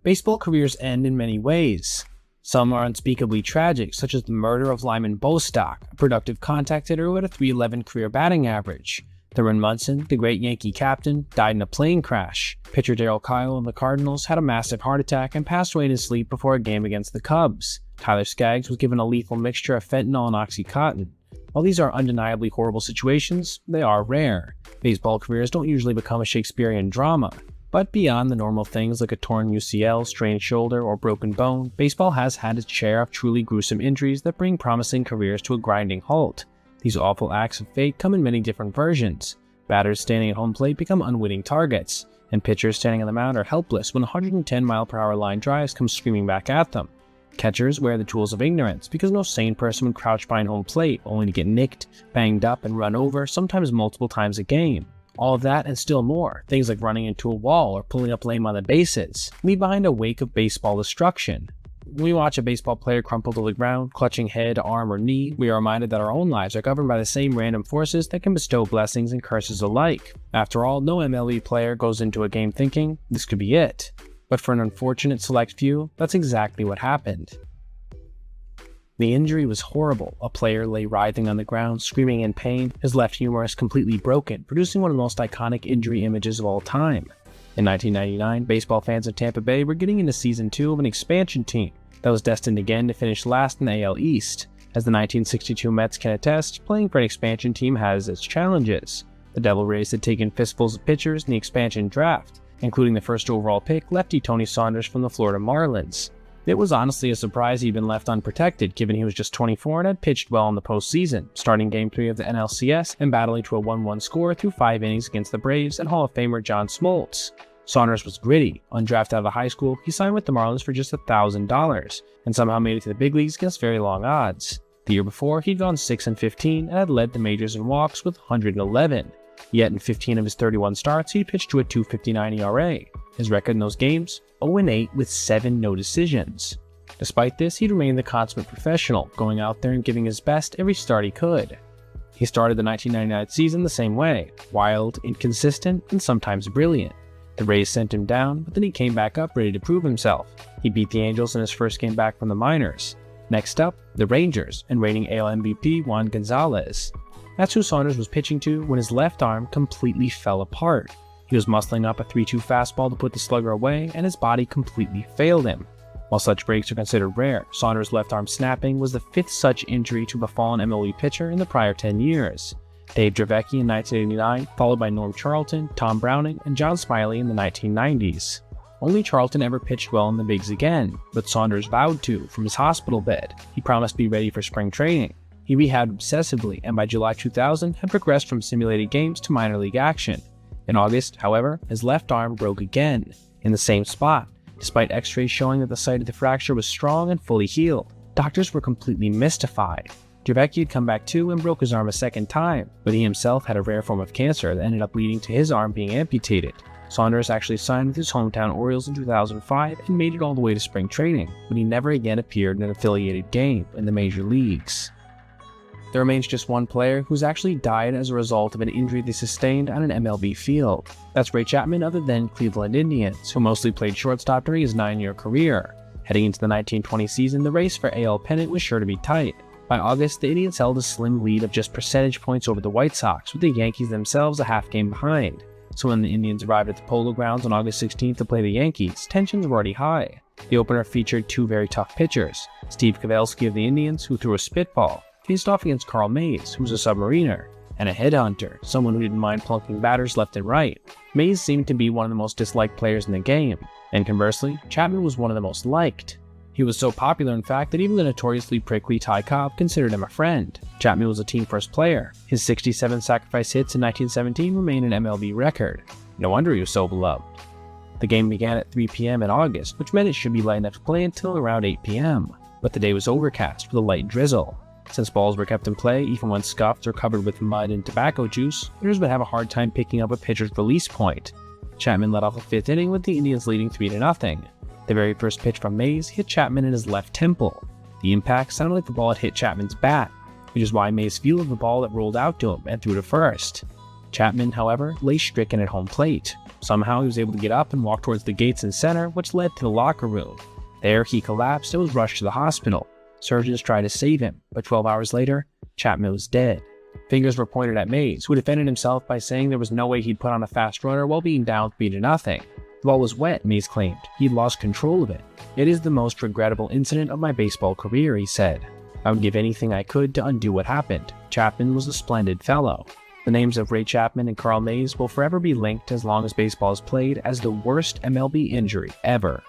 Baseball careers end in many ways. Some are unspeakably tragic, such as the murder of Lyman Bostock, a productive contact hitter who had a .311 career batting average. Thurman Munson, the great Yankee captain, died in a plane crash. Pitcher Darrell Kyle of the Cardinals had a massive heart attack and passed away in his sleep before a game against the Cubs. Tyler Skaggs was given a lethal mixture of fentanyl and OxyContin. While these are undeniably horrible situations, they are rare. Baseball careers don't usually become a Shakespearean drama. But beyond the normal things like a torn UCL, strained shoulder, or broken bone, baseball has had its share of truly gruesome injuries that bring promising careers to a grinding halt. These awful acts of fate come in many different versions. Batters standing at home plate become unwitting targets, and pitchers standing on the mound are helpless when 110-mile-per-hour line drives come screaming back at them. Catchers wear the tools of ignorance because no sane person would crouch behind home plate only to get nicked, banged up, and run over, sometimes multiple times a game. All of that and still more, things like running into a wall or pulling up lame on the bases, leave behind a wake of baseball destruction. When we watch a baseball player crumple to the ground, clutching head, arm, or knee, we are reminded that our own lives are governed by the same random forces that can bestow blessings and curses alike. After all, no MLB player goes into a game thinking, this could be it. But for an unfortunate select few, that's exactly what happened. The injury was horrible. A player lay writhing on the ground, screaming in pain, his left humerus completely broken, producing one of the most iconic injury images of all time. In 1999, baseball fans in Tampa Bay were getting into Season 2 of an expansion team that was destined again to finish last in the AL East. As the 1962 Mets can attest, playing for an expansion team has its challenges. The Devil Rays had taken fistfuls of pitchers in the expansion draft, including the first overall pick, lefty Tony Saunders from the Florida Marlins. It was honestly a surprise he'd been left unprotected, given he was just 24 and had pitched well in the postseason, starting Game 3 of the NLCS and battling to a 1-1 score through 5 innings against the Braves and Hall of Famer John Smoltz. Saunders was gritty. Undrafted out of high school, he signed with the Marlins for just $1,000, and somehow made it to the big leagues against very long odds. The year before, he'd gone 6-15 and had led the majors in walks with 111. Yet in 15 of his 31 starts, he pitched to a .259 ERA. His record in those games? 0-8 with 7 no decisions. Despite this, he'd remained the consummate professional, going out there and giving his best every start he could. He started the 1999 season the same way, wild, inconsistent, and sometimes brilliant. The Rays sent him down, but then he came back up ready to prove himself. He beat the Angels in his first game back from the minors. Next up, the Rangers, and reigning AL MVP Juan Gonzalez. That's who Saunders was pitching to when his left arm completely fell apart. He was muscling up a 3-2 fastball to put the slugger away, and his body completely failed him. While such breaks are considered rare, Saunders' left arm snapping was the 5th such injury to befall an MLB pitcher in the prior 10 years. Dave Dravecky in 1989, followed by Norm Charlton, Tom Browning, and John Smiley in the 1990s. Only Charlton ever pitched well in the bigs again, but Saunders vowed to from his hospital bed. He promised to be ready for spring training. He rehabbed obsessively, and by July 2000 had progressed from simulated games to minor league action. In August, however, his left arm broke again, in the same spot, despite x-rays showing that the site of the fracture was strong and fully healed. Doctors were completely mystified. Dravecky had come back too and broke his arm a second time, but he himself had a rare form of cancer that ended up leading to his arm being amputated. Saunders actually signed with his hometown Orioles in 2005 and made it all the way to spring training, but he never again appeared in an affiliated game in the major leagues. There remains just one player who's actually died as a result of an injury they sustained on an MLB field. That's Ray Chapman of the then Cleveland Indians, who mostly played shortstop during his 9-year career. Heading into the 1920 season, the race for AL pennant was sure to be tight. By August, the Indians held a slim lead of just percentage points over the White Sox, with the Yankees themselves a half game behind. So when the Indians arrived at the Polo Grounds on August 16th to play the Yankees, tensions were already high. The opener featured 2 very tough pitchers. Steve Kavelski of the Indians, who threw a spitball, faced off against Carl Mays, who was a submariner, and a headhunter, someone who didn't mind plunking batters left and right. Mays seemed to be one of the most disliked players in the game, and conversely, Chapman was one of the most liked. He was so popular, in fact, that even the notoriously prickly Ty Cobb considered him a friend. Chapman was a team-first player. His 67 sacrifice hits in 1917 remain an MLB record. No wonder he was so beloved. The game began at 3 p.m. in August, which meant it should be light enough to play until around 8 p.m., but the day was overcast with a light drizzle. Since balls were kept in play, even when scuffed or covered with mud and tobacco juice, hitters would have a hard time picking up a pitcher's release point. Chapman led off the 5th inning with the Indians leading 3-0. The very first pitch from Mays hit Chapman in his left temple. The impact sounded like the ball had hit Chapman's bat, which is why Mays fielded the ball that rolled out to him and threw to first. Chapman, however, lay stricken at home plate. Somehow he was able to get up and walk towards the gates in center, which led to the locker room. There he collapsed and was rushed to the hospital. Surgeons tried to save him, but 12 hours later, Chapman was dead. Fingers were pointed at Mays, who defended himself by saying there was no way he'd put on a fast runner while being down 3-0. The ball was wet, Mays claimed. He'd lost control of it. "It is the most regrettable incident of my baseball career," he said. "I would give anything I could to undo what happened." Chapman was a splendid fellow. The names of Ray Chapman and Carl Mays will forever be linked as long as baseball is played as the worst MLB injury ever.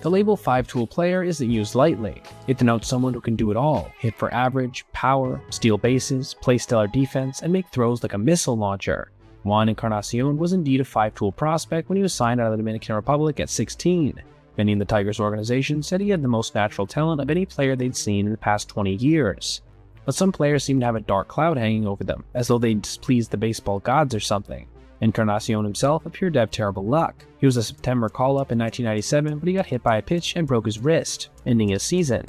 The label 5-tool player isn't used lightly. It denotes someone who can do it all: hit for average, power, steal bases, play stellar defense, and make throws like a missile launcher. Juan Encarnacion was indeed a 5-tool prospect when he was signed out of the Dominican Republic at 16. Many in the Tigers organization said he had the most natural talent of any player they'd seen in the past 20 years. But some players seemed to have a dark cloud hanging over them, as though they'd displeased the baseball gods or something. Encarnacion himself appeared to have terrible luck. He was a September call-up in 1997, but he got hit by a pitch and broke his wrist, ending his season.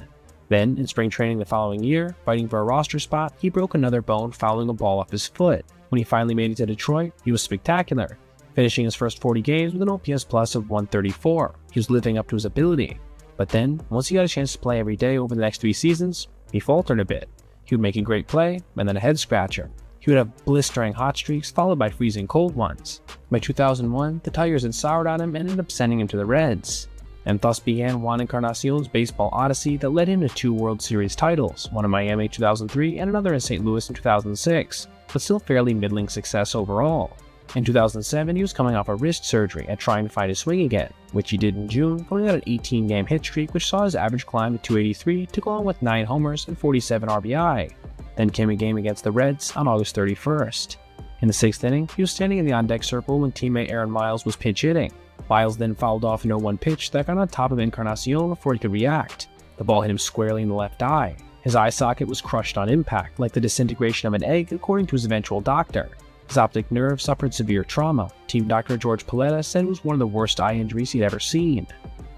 Then, in spring training the following year, fighting for a roster spot, he broke another bone fouling a ball off his foot. When he finally made it to Detroit, he was spectacular, finishing his first 40 games with an OPS plus of 134. He was living up to his ability. But then, once he got a chance to play every day over the next 3 seasons, he faltered a bit. He would make a great play, and then a head-scratcher. He would have blistering hot streaks followed by freezing cold ones. By 2001, the Tigers had soured on him and ended up sending him to the Reds. And thus began Juan Encarnacion's baseball odyssey that led him to 2 World Series titles, one in Miami in 2003 and another in St. Louis in 2006, but still fairly middling success overall. In 2007, he was coming off a wrist surgery and trying to find his swing again, which he did in June, going on an 18-game hit streak which saw his average climb to 283 to go on with 9 homers and 47 RBI. Then came a game against the Reds on August 31st. In the 6th inning, he was standing in the on-deck circle when teammate Aaron Miles was pinch hitting. Miles then fouled off an 0-1 pitch that got on top of Encarnacion before he could react. The ball hit him squarely in the left eye. His eye socket was crushed on impact, like the disintegration of an egg, according to his eventual doctor. His optic nerve suffered severe trauma. Team doctor George Paletta said it was one of the worst eye injuries he'd ever seen.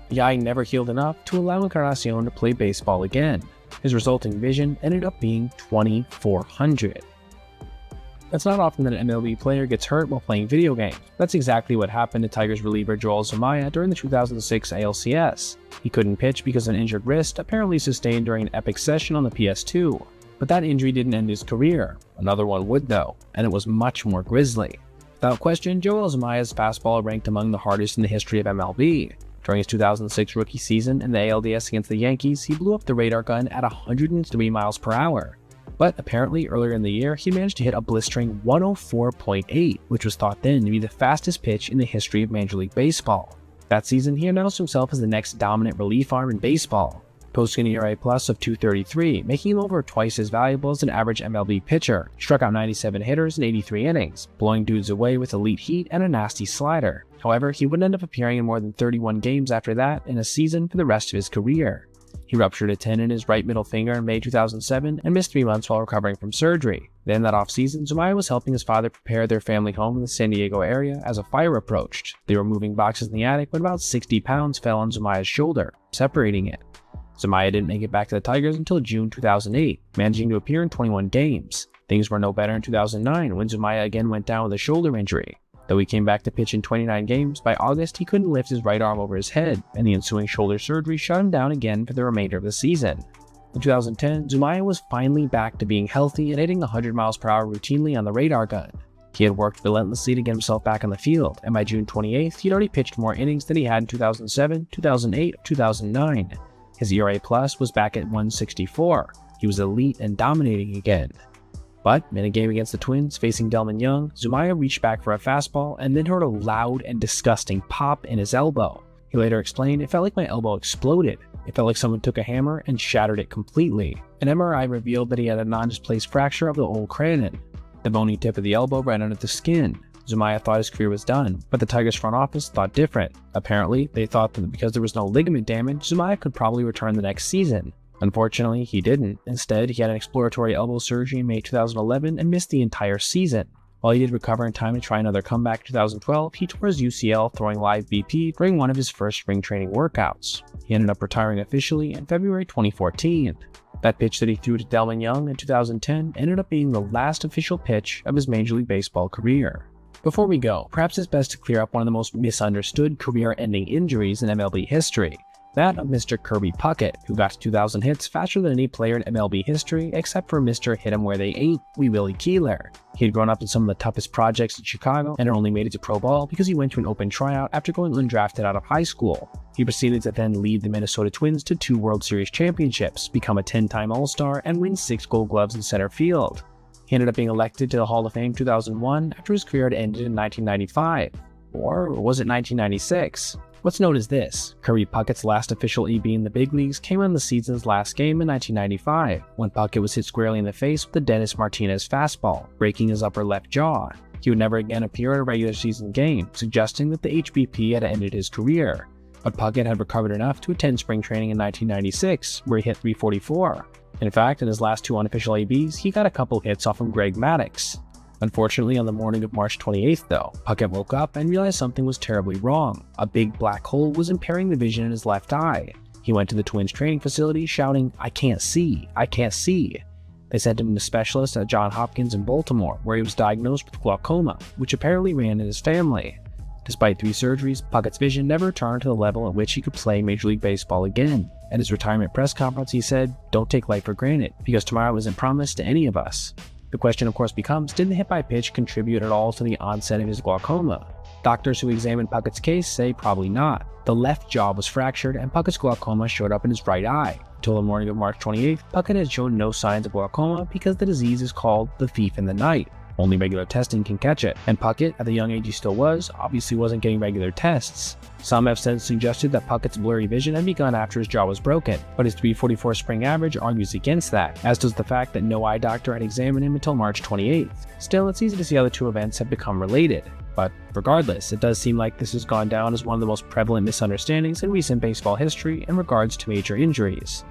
The eye never healed enough to allow Encarnacion to play baseball again. His resulting vision ended up being 2400. It's not often that an MLB player gets hurt while playing video games. That's exactly what happened to Tigers reliever Joel Zumaya during the 2006 ALCS. He couldn't pitch because of an injured wrist apparently sustained during an epic session on the PS2. But that injury didn't end his career. Another one would though, and it was much more grisly. Without question, Joel Zumaya's fastball ranked among the hardest in the history of MLB. During his 2006 rookie season in the ALDS against the Yankees, he blew up the radar gun at 103 miles per hour. But apparently earlier in the year, he managed to hit a blistering 104.8, which was thought then to be the fastest pitch in the history of Major League Baseball. That season, he announced himself as the next dominant relief arm in baseball, posting an ERA plus of 233, making him over twice as valuable as an average MLB pitcher. He struck out 97 hitters in 83 innings, blowing dudes away with elite heat and a nasty slider. However, he would end up appearing in more than 31 games after that in a season for the rest of his career. He ruptured a tendon in his right middle finger in May 2007 and missed 3 months while recovering from surgery. Then that offseason, Zumaya was helping his father prepare their family home in the San Diego area as a fire approached. They were moving boxes in the attic when about 60 pounds fell on Zumaya's shoulder, separating it. Zumaya didn't make it back to the Tigers until June 2008, managing to appear in 21 games. Things were no better in 2009 when Zumaya again went down with a shoulder injury. Though he came back to pitch in 29 games, by August he couldn't lift his right arm over his head, and the ensuing shoulder surgery shut him down again for the remainder of the season. In 2010, Zumaya was finally back to being healthy and hitting 100 miles per hour routinely on the radar gun. He had worked relentlessly to get himself back on the field, and by June 28th, he'd already pitched more innings than he had in 2007, 2008, 2009. His ERA plus was back at 164. He was elite and dominating again. But in a game against the Twins facing Delman Young, Zumaya reached back for a fastball and then heard a loud and disgusting pop in his elbow. He later explained, "It felt like my elbow exploded. It felt like someone took a hammer and shattered it completely." An MRI revealed that he had a non-displaced fracture of the old cranium, the bony tip of the elbow right under the skin. Zumaya thought his career was done, but the Tigers front office thought different. Apparently, they thought that because there was no ligament damage, Zumaya could probably return the next season. Unfortunately, he didn't. Instead, he had an exploratory elbow surgery in May 2011 and missed the entire season. While he did recover in time to try another comeback in 2012, he tore his UCL throwing live BP during one of his first spring training workouts. He ended up retiring officially in February 2014. That pitch that he threw to Delman Young in 2010 ended up being the last official pitch of his Major League Baseball career. Before we go, perhaps it's best to clear up one of the most misunderstood career-ending injuries in MLB history, that of Mr. Kirby Puckett, who got to 2,000 hits faster than any player in MLB history except for Mr. Hit 'em Where They Ain't, Wee Willie Keeler. He had grown up in some of the toughest projects in Chicago and had only made it to pro ball because he went to an open tryout after going undrafted out of high school. He proceeded to then lead the Minnesota Twins to 2 World Series championships, become a 10-time All-Star, and win 6 Gold Gloves in center field. He ended up being elected to the Hall of Fame 2001 after his career had ended in 1995. Or was it 1996? What's known as this: Kirby Puckett's last official EB in the big leagues came on the season's last game in 1995, when Puckett was hit squarely in the face with the Dennis Martinez fastball, breaking his upper left jaw. He would never again appear at a regular season game, suggesting that the HBP had ended his career. But Puckett had recovered enough to attend spring training in 1996, where he hit .344. In fact, in his last 2 unofficial ABs, he got a couple hits off of Greg Maddux. Unfortunately, on the morning of March 28th though, Puckett woke up and realized something was terribly wrong. A big black hole was impairing the vision in his left eye. He went to the Twins training facility shouting, "I can't see, I can't see." They sent him to specialists at Johns Hopkins in Baltimore, where he was diagnosed with glaucoma, which apparently ran in his family. Despite 3 surgeries, Puckett's vision never returned to the level at which he could play Major League Baseball again. At his retirement press conference, he said, "Don't take life for granted, because tomorrow isn't promised to any of us." The question of course becomes, did the hit by pitch contribute at all to the onset of his glaucoma? Doctors who examined Puckett's case say probably not. The left jaw was fractured and Puckett's glaucoma showed up in his right eye. Until the morning of March 28th, Puckett had shown no signs of glaucoma because the disease is called the thief in the night. Only regular testing can catch it, and Puckett, at the young age he still was, obviously wasn't getting regular tests. Some have since suggested that Puckett's blurry vision had begun after his jaw was broken, but his .344 spring average argues against that, as does the fact that no eye doctor had examined him until March 28th. Still, it's easy to see how the 2 events have become related. But regardless, it does seem like this has gone down as one of the most prevalent misunderstandings in recent baseball history in regards to major injuries.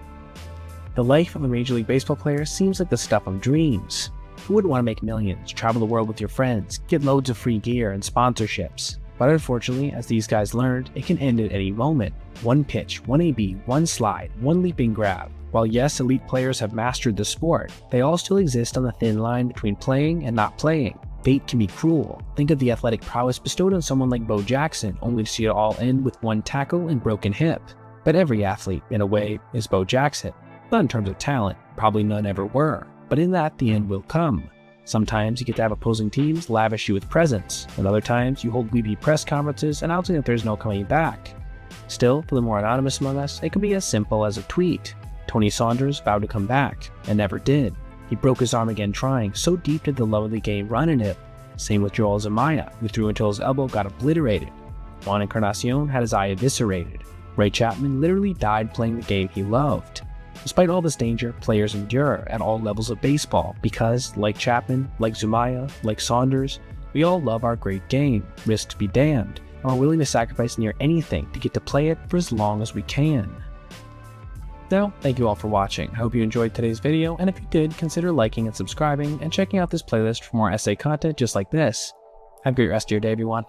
The life of a Major League Baseball player seems like the stuff of dreams. Who wouldn't want to make millions, travel the world with your friends, get loads of free gear and sponsorships? But unfortunately, as these guys learned, it can end at any moment. One pitch, one AB, one slide, one leaping grab. While yes, elite players have mastered the sport, they all still exist on the thin line between playing and not playing. Fate can be cruel. Think of the athletic prowess bestowed on someone like Bo Jackson, only to see it all end with 1 tackle and broken hip. But every athlete, in a way, is Bo Jackson. Not in terms of talent, probably none ever were. But in that, the end will come. Sometimes you get to have opposing teams lavish you with presents, and other times you hold weepy press conferences announcing that there's no coming back. Still, for the more anonymous among us, it can be as simple as a tweet. Tony Saunders vowed to come back, and never did. He broke his arm again trying, so deep did the love of the game run in him. Same with Joel Zumaya, who threw until his elbow got obliterated. Juan Encarnacion had his eye eviscerated. Chapman literally died playing the game he loved. Despite all this danger, players endure at all levels of baseball because, like Chapman, like Zumaya, like Saunders, we all love our great game, risks be damned, and are willing to sacrifice near anything to get to play it for as long as we can. Now, thank you all for watching. I hope you enjoyed today's video, and if you did, consider liking and subscribing, and checking out this playlist for more essay content just like this. Have a great rest of your day, everyone.